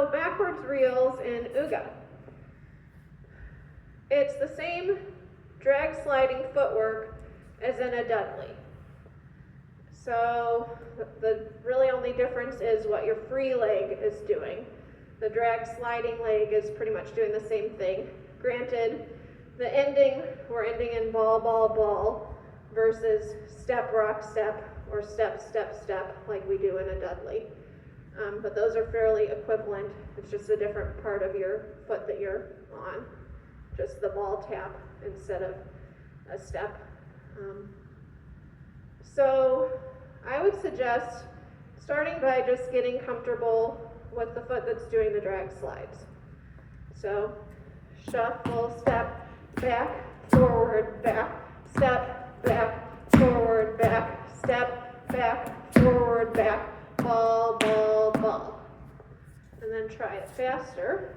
So backwards reels in Ooga. It's the same drag sliding footwork as in a Dudley. So the really only difference is what your free leg is doing. The drag sliding leg is pretty much doing the same thing. Granted, the ending, we're ending in ball, ball, ball versus step, rock, step, or step, step, step like we do in a Dudley. But those are fairly equivalent. It's just a different part of your foot that you're on. Just the ball tap instead of a step. So I would suggest starting by just getting comfortable with the foot that's doing the drag slides. So shuffle, step, back, forward, back, step, back, forward, back, step, back, forward, back, ball, ball, ball. And then try it faster.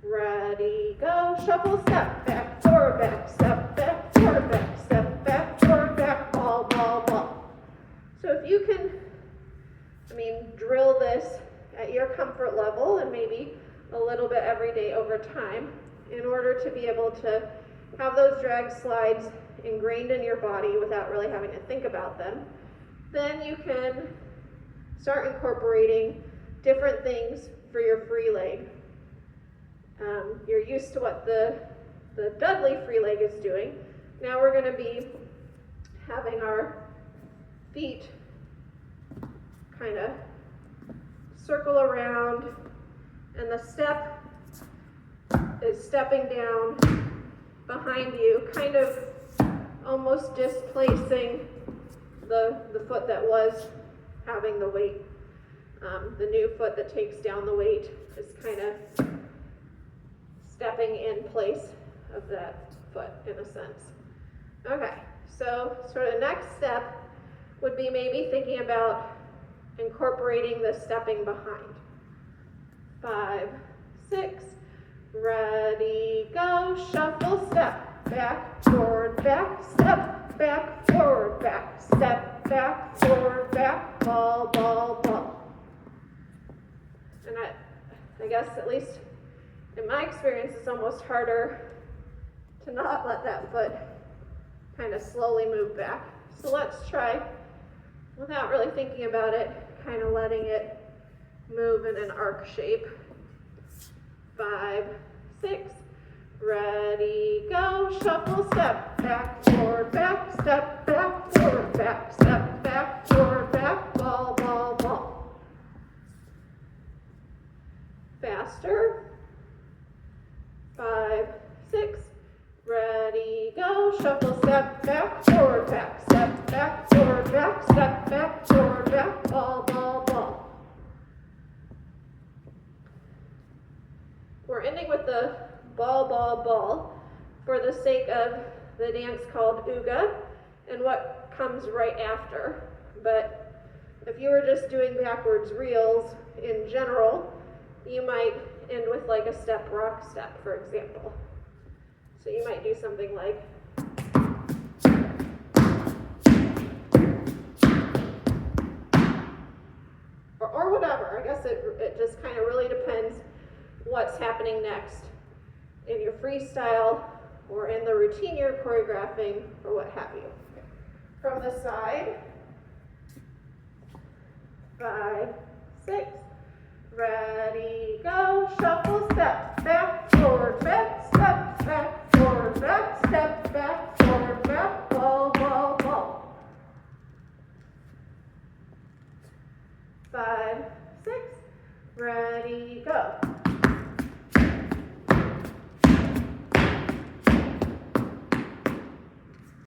Ready, go, shuffle, step, back, forward, back, step, back, forward, back, step, back, forward, back, ball, ball, ball. So if you can, drill this at your comfort level and maybe a little bit every day over time in order to be able to have those drag slides ingrained in your body without really having to think about them, then you can start incorporating different things for your free leg. You're used to what the Dudley free leg is doing. Now we're going to be having our feet kind of circle around, and the step is stepping down behind you, kind of almost displacing the foot that was having the weight. The new foot that takes down the weight is kind of stepping in place of that foot in a sense. Okay, so sort of next step would be maybe thinking about incorporating the stepping behind. 5, 6, ready, go, shuffle, step, back, forward, back, step, back, forward, back, step, back, forward, back, ball, ball, ball. And I guess at least in my experience, it's almost harder to not let that foot kind of slowly move back. So let's try, without really thinking about it, kind of letting it move in an arc shape. 5, 6, ready, go, shuffle, step, back, forward, back, step, back, forward, back, step, back, forward, back, ball, ball, ball. Faster. 5, 6, ready, go, shuffle, step, back, forward, back, step, back, forward, back, step, back, forward, back, ball, ball, ball. We're ending with the ball, ball, ball for the sake of the dance called Ooga and what comes right after. But if you were just doing backwards reels in general, you might end with like a step, rock, step, for example. So you might do something like or whatever. I guess it just kind of really depends what's happening next in your freestyle or in the routine you're choreographing or what have you. From the side, 5, 6, ready, go, shuffle, step, back, forward, back, step, back, forward, back, step, back, forward, back, ball, ball, ball. 5, 6, ready, go.